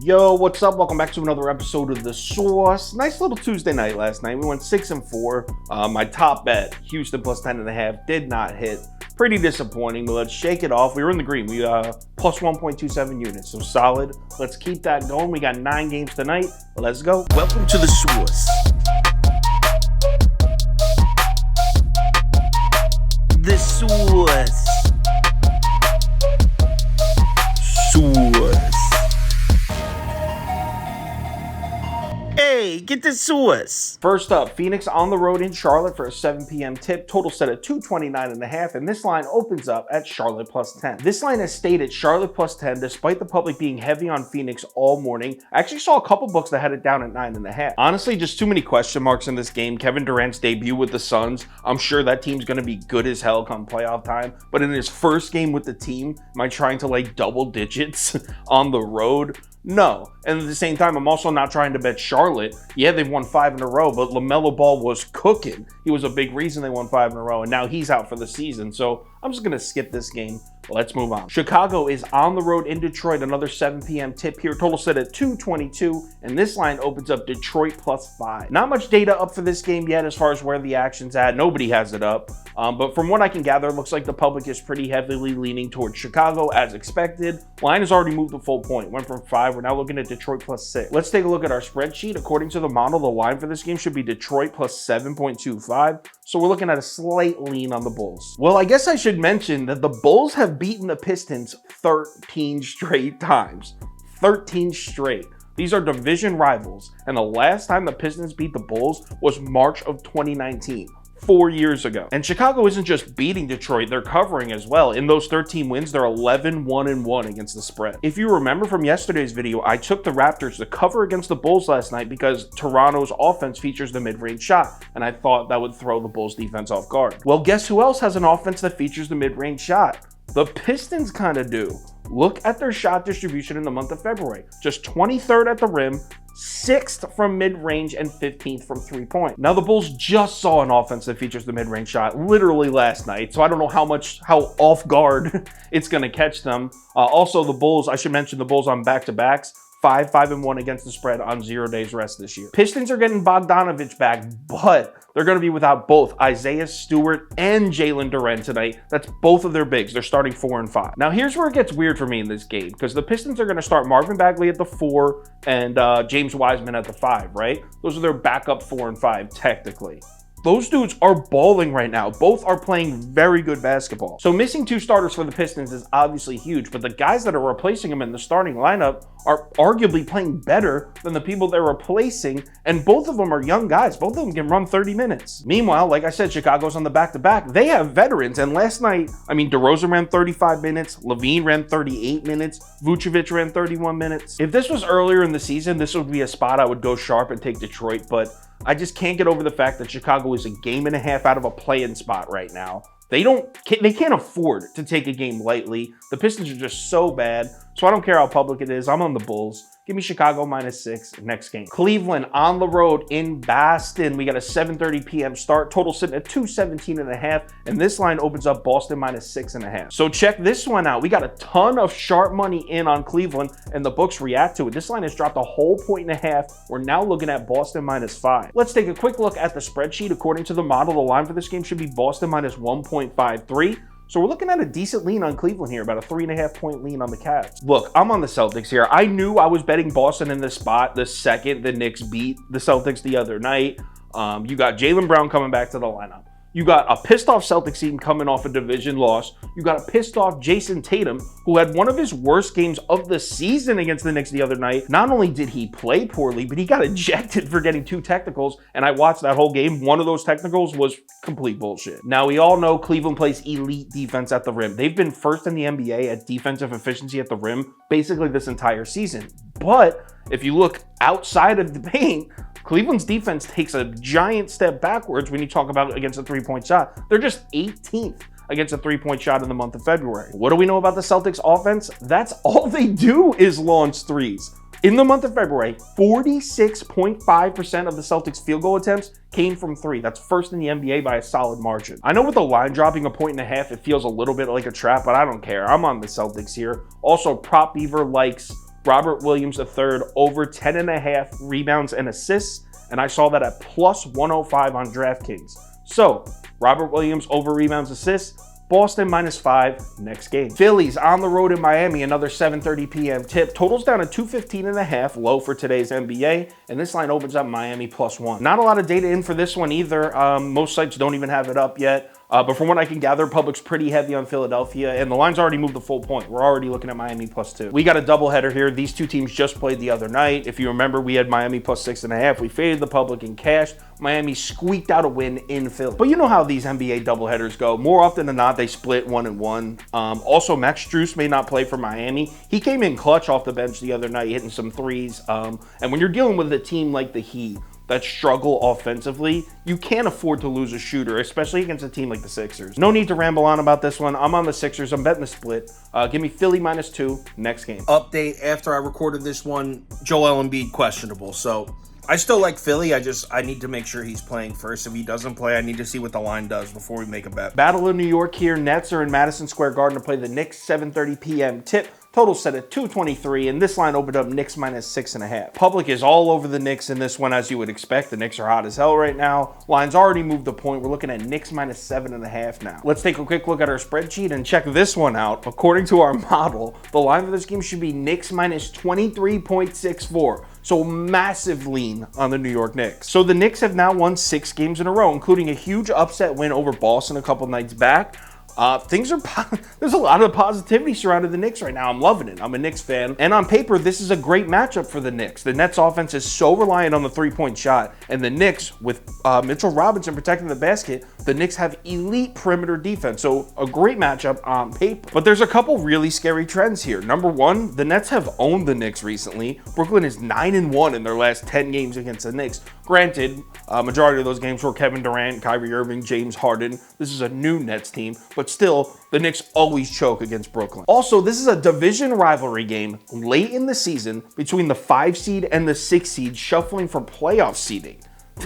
Yo, what's up? Welcome back to another episode of The Source. Nice little Tuesday night last night. We went 6-4. My top bet, Houston plus 10.5, did not hit. Pretty disappointing, but let's shake it off. We were in the green. We plus 1.27 units, so solid. Let's keep that going. We got 9 games tonight. Let's go. Welcome to The Source. The Source. Source. Hey, get the Source. First up, Phoenix on the road in Charlotte for a 7 p.m. tip. Total set at 229.5, and this line opens up at Charlotte plus 10. This line has stayed at Charlotte plus 10 despite the public being heavy on Phoenix all morning. I actually saw a couple books that had it down at 9.5. Honestly, just too many question marks in this game. Kevin Durant's debut with the Suns, I'm sure that team's going to be good as hell come playoff time, but in his first game with the team, am I trying to like double digits on the road? No. And at the same time, I'm also not trying to bet Charlotte. Yeah, they've won 5 in a row, but LaMelo Ball was cooking. He was a big reason they won 5 in a row, and now he's out for the season. So I'm just going to skip this game. Let's move on. Chicago is on the road in Detroit. Another 7 p.m. tip here. Total set at 222, and this line opens up Detroit plus 5. Not much data up for this game yet as far as where the action's at. Nobody has it up. But from what I can gather, it looks like the public is pretty heavily leaning towards Chicago as expected. Line has already moved a full point. Went from 5. We're now looking at Detroit plus 6. Let's take a look at our spreadsheet. According to the model, the line for this game should be Detroit plus 7.25. So we're looking at a slight lean on the Bulls. Well, I guess I should mention that the Bulls have beaten the Pistons 13 straight times. 13 straight. These are division rivals. And the last time the Pistons beat the Bulls was March of 2019. 4 years ago. And Chicago isn't just beating Detroit, they're covering as well. In those 13 wins, they're 11-1-1 against the spread. If you remember from yesterday's video, I took the Raptors to cover against the Bulls last night because Toronto's offense features the mid-range shot, and I thought that would throw the Bulls defense off guard. Well, guess who else has an offense that features the mid-range shot? The Pistons kind of do. Look at their shot distribution in the month of February. Just 23rd at the rim, 6th from mid-range, and 15th from three-point. Now, the Bulls just saw an offense that features the mid-range shot literally last night, so I don't know how off guard it's going to catch them. Also, the Bulls, I should mention the Bulls on back-to-backs, 5-1 against the spread on 0 days rest this year. Pistons are getting Bogdanovich back, but they're going to be without both Isaiah Stewart and Jalen Durant tonight. That's both of their bigs. They're starting 4 and 5. Now, here's where it gets weird for me in this game, because the Pistons are going to start Marvin Bagley at the 4 and James Wiseman at the 5, right? Those are their backup 4 and 5, technically. Those dudes are balling right now. Both are playing very good basketball. So missing 2 starters for the Pistons is obviously huge, but the guys that are replacing them in the starting lineup are arguably playing better than the people they're replacing, and both of them are young guys. Both of them can run 30 minutes. Meanwhile, like I said, Chicago's on the back-to-back. They have veterans, and last night, DeRozan ran 35 minutes, Levine ran 38 minutes, Vucevic ran 31 minutes. If this was earlier in the season, this would be a spot I would go sharp and take Detroit, but I just can't get over the fact that Chicago is a game and a half out of a play-in spot right now. They can't afford to take a game lightly. The Pistons are just so bad, so I don't care how public it is. I'm on the Bulls. Give me Chicago -6 next game. Cleveland on the road in Boston. We got a 7:30 p.m. start. Total sitting at 217.5, and this line opens up Boston -6.5. So check this one out. We got a ton of sharp money in on Cleveland, and the books react to it. This line has dropped a whole 1.5. We're now looking at Boston -5. Let's take a quick look at the spreadsheet. According to the model, the line for this game should be Boston -1.53. So we're looking at a decent lean on Cleveland here, about a 3.5-point lean on the Cavs. Look, I'm on the Celtics here. I knew I was betting Boston in this spot the second the Knicks beat the Celtics the other night. You got Jaylen Brown coming back to the lineup. You got a pissed-off Celtics team coming off a division loss. You got a pissed-off Jason Tatum, who had one of his worst games of the season against the Knicks the other night. Not only did he play poorly, but he got ejected for getting 2 technicals, and I watched that whole game. One of those technicals was complete bullshit. Now, we all know Cleveland plays elite defense at the rim. They've been first in the NBA at defensive efficiency at the rim basically this entire season. But if you look outside of the paint, Cleveland's defense takes a giant step backwards when you talk about against a 3-point shot. They're just 18th against a 3-point shot in the month of February. What do we know about the Celtics offense? That's all they do is launch threes. In the month of February, 46.5% of the Celtics field goal attempts came from 3. That's first in the NBA by a solid margin. I know with the line dropping a 1.5, it feels a little bit like a trap, but I don't care. I'm on the Celtics here. Also, Prop Beaver likes Robert Williams III over 10.5 rebounds and assists, and I saw that at plus 105 on DraftKings. So, Robert Williams over rebounds assists, Boston -5 next game. Phillies on the road in Miami, another 7:30 p.m. tip. Totals down to 215.5, low for today's NBA, and this line opens up Miami +1. Not a lot of data in for this one either. Most sites don't even have it up yet. But from what I can gather, public's pretty heavy on Philadelphia, and the line's already moved the full point. We're already looking at Miami +2. We got a doubleheader here. These two teams just played the other night. If you remember, we had Miami +6.5. We faded the public and cashed. Miami squeaked out a win in Philly. But you know how these NBA doubleheaders go. More often than not, they split 1-1. Also, Max Strus may not play for Miami. He came in clutch off the bench the other night, hitting some threes. And when you're dealing with a team like the Heat that struggle offensively, you can't afford to lose a shooter, especially against a team like the Sixers. No need to ramble on about this one. I'm on the Sixers. I'm betting the split. Give me Philly -2 next game. Update after I recorded this one, Joel Embiid questionable. So I still like Philly. I need to make sure he's playing first. If he doesn't play, I need to see what the line does before we make a bet. Battle of New York here. Nets are in Madison Square Garden to play the Knicks, 7:30 p.m. tip. Total set at 223, and this line opened up Knicks -6.5. Public is all over the Knicks in this one, as you would expect. The Knicks are hot as hell right now. Line's already moved the point. We're looking at Knicks -7.5 now. Let's take a quick look at our spreadsheet and check this one out. According to our model, the line for this game should be Knicks -23.64. So massive lean on the New York Knicks. So the Knicks have now won 6 games in a row, including a huge upset win over Boston a couple nights back. There's a lot of positivity surrounding the Knicks right now. I'm loving it. I'm a Knicks fan. And on paper, this is a great matchup for the Knicks. The Nets offense is so reliant on the three-point shot. And the Knicks, with Mitchell Robinson protecting the basket, the Knicks have elite perimeter defense. So a great matchup on paper. But there's a couple really scary trends here. Number one, the Nets have owned the Knicks recently. Brooklyn is 9-1 in their last 10 games against the Knicks. Granted, majority of those games were Kevin Durant, Kyrie Irving, James Harden. This is a new Nets team, but still, the Knicks always choke against Brooklyn. Also, this is a division rivalry game late in the season between the 5 seed and the 6 seed shuffling for playoff seeding.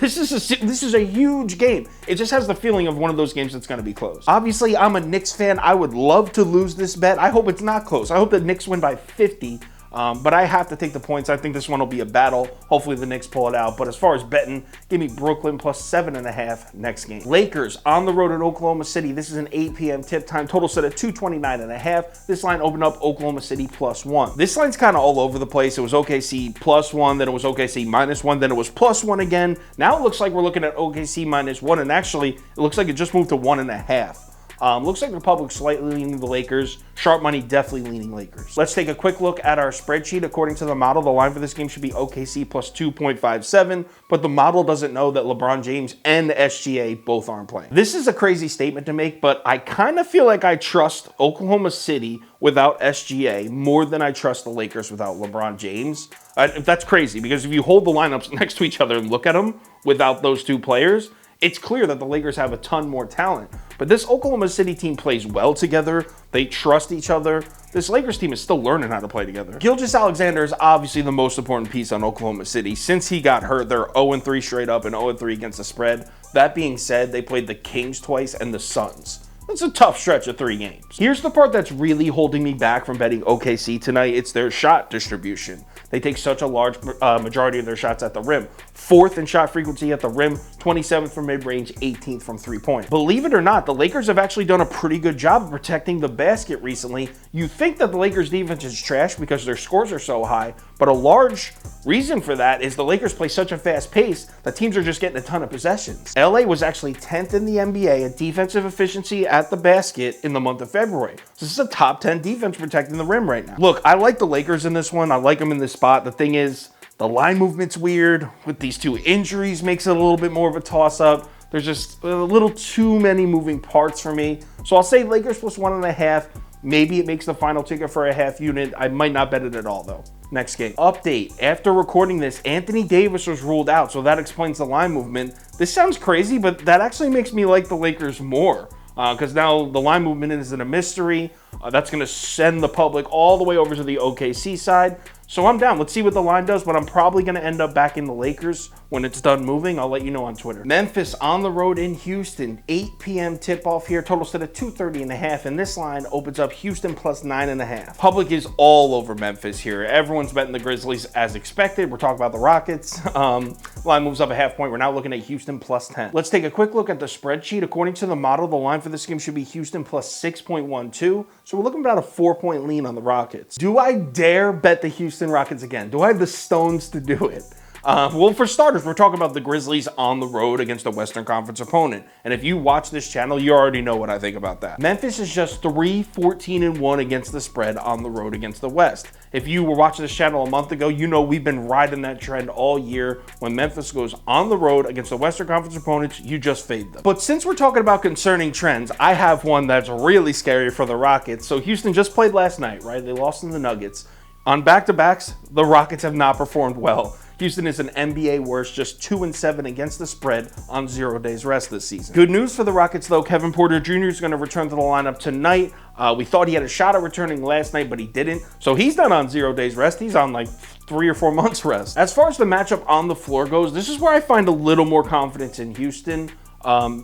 This is a huge game. It just has the feeling of one of those games that's going to be close. Obviously, I'm a Knicks fan. I would love to lose this bet. I hope it's not close. I hope the Knicks win by 50. But I have to take the points. I think this one will be a battle. Hopefully the Knicks pull it out. But as far as betting, give me Brooklyn +7.5 next game. Lakers on the road at Oklahoma City. This is an 8 p.m. tip time. Total set at 229.5. This line opened up Oklahoma City +1. This line's kind of all over the place. It was OKC +1, then it was OKC -1, then it was +1 again. Now it looks like we're looking at OKC -1, and actually it looks like it just moved to 1.5. Looks like the public slightly leaning the Lakers. Sharp money definitely leaning Lakers. Let's take a quick look at our spreadsheet. According to the model, the line for this game should be OKC +2.57, but the model doesn't know that LeBron James and SGA both aren't playing. This is a crazy statement to make, but I kind of feel like I trust Oklahoma City without SGA more than I trust the Lakers without LeBron James. That's crazy, because if you hold the lineups next to each other and look at them without those two players, it's clear that the Lakers have a ton more talent. But this Oklahoma City team plays well together. They trust each other. This Lakers team is still learning how to play together. Gilgeous-Alexander is obviously the most important piece on Oklahoma City. Since he got hurt, they're 0-3 straight up and 0-3 against the spread. That being said, they played the Kings twice and the Suns. It's a tough stretch of 3 games. Here's the part that's really holding me back from betting OKC tonight. It's their shot distribution. They take such a large majority of their shots at the rim. 4th in shot frequency at the rim, 27th from mid-range, 18th from three-point. Believe it or not, the Lakers have actually done a pretty good job of protecting the basket recently. You think that the Lakers defense is trash because their scores are so high, but a large reason for that is the Lakers play such a fast pace that teams are just getting a ton of possessions. LA was actually 10th in the NBA at defensive efficiency at the basket in the month of February. So this is a top 10 defense protecting the rim right now. Look, I like the Lakers in this one. I like them in this spot. The thing is, the line movement's weird. With these 2 injuries, makes it a little bit more of a toss-up. There's just a little too many moving parts for me. So I'll say Lakers +1.5. Maybe it makes the final ticket for a half unit. I might not bet it at all, though. Next game. Update. After recording this, Anthony Davis was ruled out, so that explains the line movement. This sounds crazy, but that actually makes me like the Lakers more. Because now the line movement isn't a mystery. That's going to send the public all the way over to the OKC side. So I'm down. Let's see what the line does, but I'm probably going to end up back in the Lakers when it's done moving. I'll let you know on Twitter. Memphis on the road in Houston. 8 p.m. tip-off here. Total set at 230.5, and this line opens up Houston plus 9.5. Public is all over Memphis here. Everyone's betting the Grizzlies as expected. We're talking about the Rockets. Line moves up a half point. We're now looking at Houston plus 10. Let's take a quick look at the spreadsheet. According to the model, the line for this game should be Houston plus 6.12. So we're looking about a 4-point lean on the Rockets. Do I dare bet the Houston Rockets again? Do I have the stones to do it? Well, for starters, we're talking about the Grizzlies on the road against a Western Conference opponent. And if you watch this channel, you already know what I think about that. Memphis is just 3-14-1 against the spread on the road against the West. If you were watching this channel a month ago, you know we've been riding that trend all year. When Memphis goes on the road against the Western Conference opponents, you just fade them. But since we're talking about concerning trends, I have one that's really scary for the Rockets. So Houston just played last night, right? They lost to the Nuggets. On back-to-backs, the Rockets have not performed well. Houston is an NBA worst, just 2-7 against the spread on 0 days rest this season. Good news for the Rockets, though. Kevin Porter Jr. is going to return to the lineup tonight. We thought he had a shot at returning last night, but he didn't. So he's not on 0 days rest. He's on like 3 or 4 months rest. As far as the matchup on the floor goes, this is where I find a little more confidence in Houston.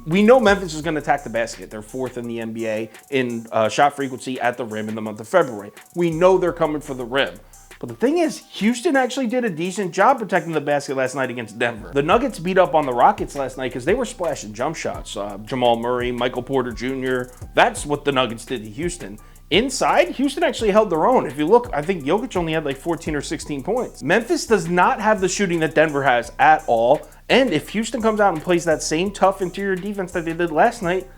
We know Memphis is going to attack the basket. They're 4th in the NBA in shot frequency at the rim in the month of February. We know they're coming for the rim. But the thing is, Houston actually did a decent job protecting the basket last night against Denver. The Nuggets beat up on the Rockets last night because they were splashing jump shots. Jamal Murray, Michael Porter Jr., that's what the Nuggets did to Houston. Inside, Houston actually held their own. If you look, I think Jokic only had like 14 or 16 points. Memphis does not have the shooting that Denver has at all. And if Houston comes out and plays that same tough interior defense that they did last night,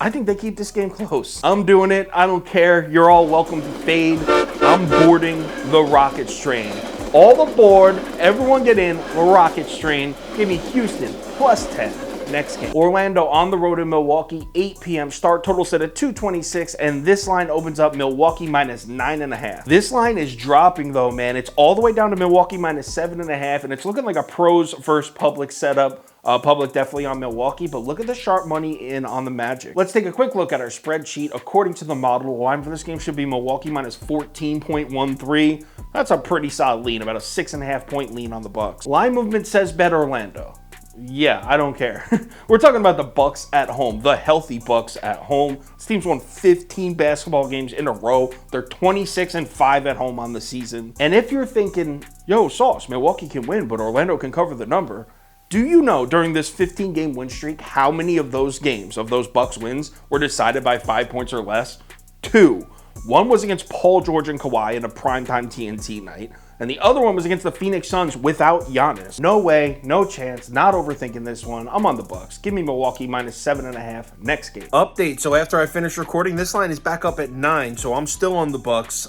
I think they keep this game close. I'm doing it. I don't care. You're all welcome to fade. I'm boarding the Rockets train. All aboard. Everyone get in the Rockets train. Give me Houston plus 10. Next game. Orlando on the road in Milwaukee, 8 p.m. start. Total set at 226, and this line opens up Milwaukee minus 9.5. This line is dropping though, man. It's all the way down to Milwaukee minus 7.5, and it's looking like a pros versus public setup. Public definitely on Milwaukee, but look at the sharp money in on the Magic. Let's take a quick look at our spreadsheet. According to the model, the line for this game should be Milwaukee minus 14.13. That's a pretty solid lean, about a 6.5 point lean on the Bucks. Line movement says bet Orlando. Yeah, I don't care. We're talking about the Bucks at home, the healthy Bucks at home. This team's won 15 basketball games in a row. They're 26-5 at home on the season. And if you're thinking, yo, Sauce, Milwaukee can win, but Orlando can cover the number, do you know during this 15-game win streak how many of those games, of those Bucks wins, were decided by 5 points or less? 2. One was against Paul George and Kawhi in a primetime TNT night, and the other one was against the Phoenix Suns without Giannis. No way, no chance, not overthinking this one. I'm on the Bucks. Give me Milwaukee minus 7.5 next game. Update. So after I finish recording, this line is back up at 9, so I'm still on the Bucks.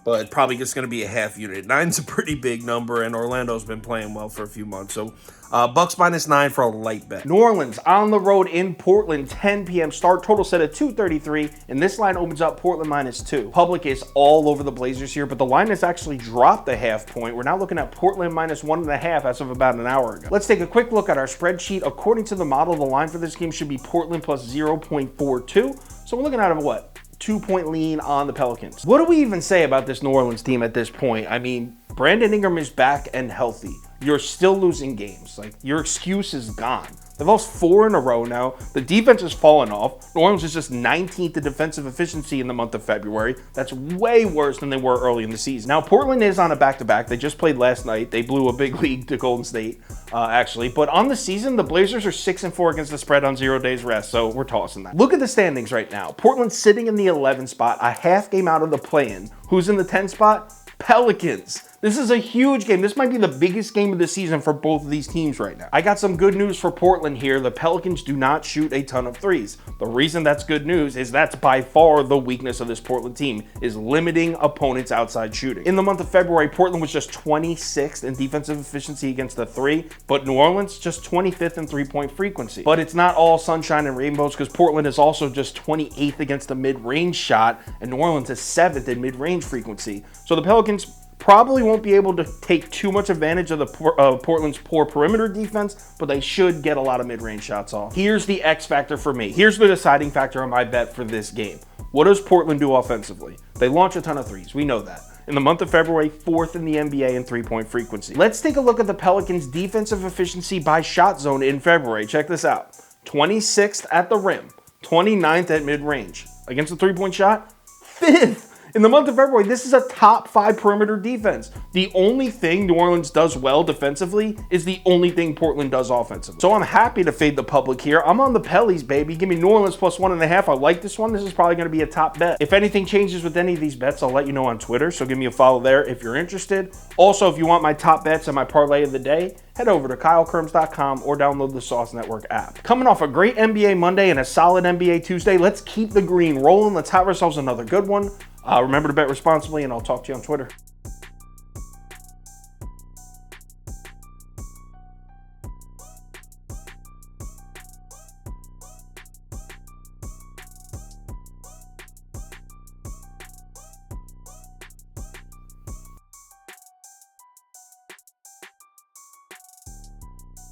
But probably just going to be a half unit. 9's a pretty big number, and Orlando's been playing well for a few months. So Bucks minus 9 for a light bet. New Orleans on the road in Portland, 10 p.m. start. Total set at 233, and this line opens up Portland minus 2. Public is all over the Blazers here, but the line has actually dropped a half point. We're now looking at Portland minus 1.5 as of about an hour ago. Let's take a quick look at our spreadsheet. According to the model, the line for this game should be Portland plus 0.42. So we're looking at a what? 2-point lean on the Pelicans. What do we even say about this New Orleans team at this point? I mean, Brandon Ingram is back and healthy. You're still losing games. Like, your excuse is gone. They've lost 4 in a row now. The defense has fallen off. New Orleans is just 19th in defensive efficiency in the month of February. That's way worse than they were early in the season. Now, Portland is on a back-to-back. They just played last night. They blew a big lead to Golden State, actually. But on the season, the Blazers are 6-4 against the spread on 0 days rest, so we're tossing that. Look at the standings right now. Portland's sitting in the 11th spot, a half game out of the play-in. Who's in the 10th spot? Pelicans. This is a huge game. This might be the biggest game of the season for both of these teams right now. I got some good news for Portland here. The Pelicans do not shoot a ton of threes. The reason that's good news is that's by far the weakness of this Portland team, is limiting opponents' outside shooting. In the month of February, Portland was just 26th in defensive efficiency against the 3, but New Orleans just 25th in three-point frequency. But it's not all sunshine and rainbows, because Portland is also just 28th against the mid-range shot, and New Orleans is 7th in mid-range frequency. So the Pelicans probably won't be able to take too much advantage of the Portland's poor perimeter defense, but they should get a lot of mid-range shots off. Here's the X factor for me. Here's the deciding factor on my bet for this game. What does Portland do offensively? They launch a ton of threes. We know that. In the month of February, 4th in the NBA in three-point frequency. Let's take a look at the Pelicans' defensive efficiency by shot zone in February. Check this out. 26th at the rim, 29th at mid-range. Against the three-point shot, 5th. In the month of February, this is a top 5 perimeter defense. The only thing New Orleans does well defensively is the only thing Portland does offensively. So I'm happy to fade the public here. I'm on the Pellies, baby. Give me New Orleans plus 1.5. I like this one. This is probably going to be a top bet. If anything changes with any of these bets, I'll let you know on Twitter. So give me a follow there if you're interested. Also, if you want my top bets and my parlay of the day, head over to KyleKirms.com or download the Sauce Network app. Coming off a great NBA Monday and a solid NBA Tuesday, let's keep the green rolling. Let's have ourselves another good one. Remember to bet responsibly, and I'll talk to you on Twitter.